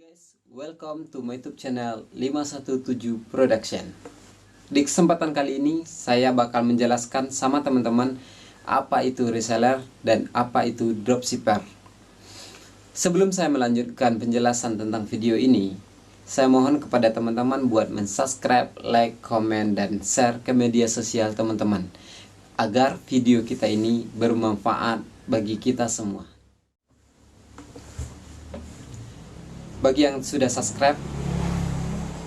Guys, welcome to my YouTube channel 517 Production. Di kesempatan kali ini saya bakal menjelaskan sama teman-teman apa itu reseller dan apa itu dropshipper. Sebelum saya melanjutkan penjelasan tentang video ini, saya mohon kepada teman-teman buat mensubscribe, like, komen, dan share ke media sosial teman-teman agar video kita ini bermanfaat bagi kita semua. Bagi yang sudah subscribe,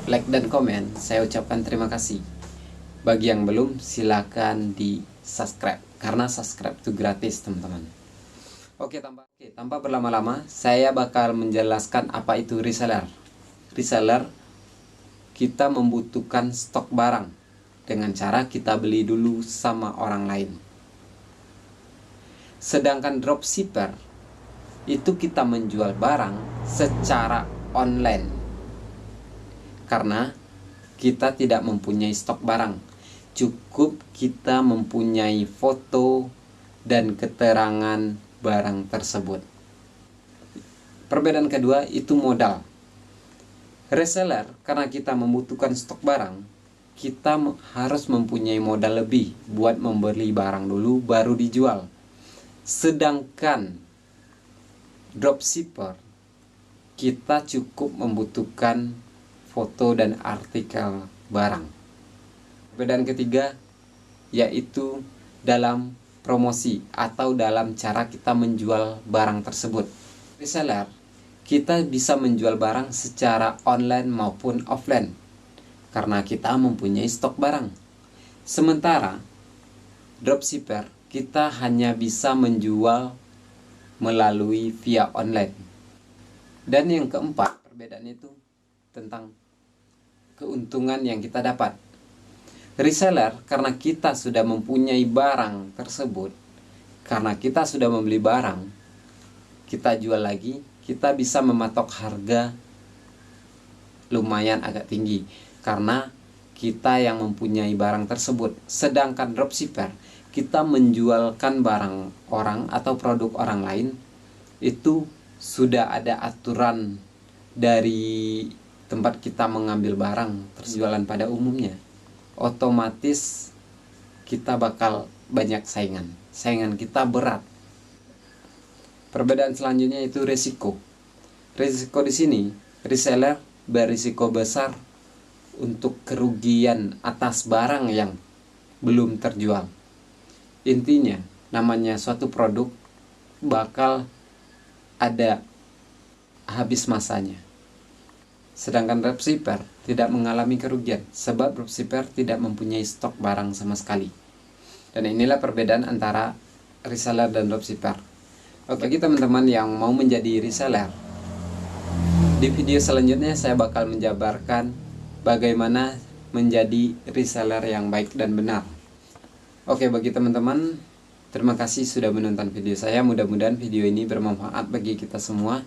like, dan komen, saya ucapkan terima kasih. Bagi yang belum, silakan di subscribe, karena subscribe itu gratis, teman-teman. Oke, tanpa berlama-lama, saya bakal menjelaskan apa itu reseller. Reseller, kita membutuhkan stok barang dengan cara kita beli dulu sama orang lain. Sedangkan dropshipper, itu kita menjual barang secara online karena kita tidak mempunyai stok barang, cukup kita mempunyai foto dan keterangan barang tersebut. Perbedaan kedua itu modal. Reseller, karena kita membutuhkan stok barang, kita harus mempunyai modal lebih buat membeli barang dulu baru dijual. Sedangkan dropshipper, kita cukup membutuhkan foto dan artikel barang. Perbedaan ketiga yaitu dalam promosi atau dalam cara kita menjual barang tersebut. Reseller, kita bisa menjual barang secara online maupun offline karena kita mempunyai stok barang. Sementara dropshipper, kita hanya bisa menjual melalui via online. Dan yang keempat, perbedaan itu tentang keuntungan yang kita dapat. Reseller, karena kita sudah mempunyai barang tersebut, karena kita sudah membeli barang, kita jual lagi, kita bisa mematok harga lumayan agak tinggi karena kita yang mempunyai barang tersebut. Sedangkan dropshipper, kita menjualkan barang orang atau produk orang lain, itu sudah ada aturan dari tempat kita mengambil barang terjualan pada umumnya. Otomatis kita bakal banyak saingan kita berat. Perbedaan selanjutnya itu risiko. Risiko di sini, reseller berisiko besar untuk kerugian atas barang yang belum terjual. Intinya, namanya suatu produk bakal ada habis masanya. Sedangkan dropshipper tidak mengalami kerugian sebab dropshipper tidak mempunyai stok barang sama sekali. Dan inilah perbedaan antara reseller dan dropshipper. Oke, bagi teman-teman yang mau menjadi reseller, di video selanjutnya saya bakal menjabarkan bagaimana menjadi reseller yang baik dan benar. Oke, bagi teman-teman, terima kasih sudah menonton video saya. Mudah-mudahan video ini bermanfaat bagi kita semua.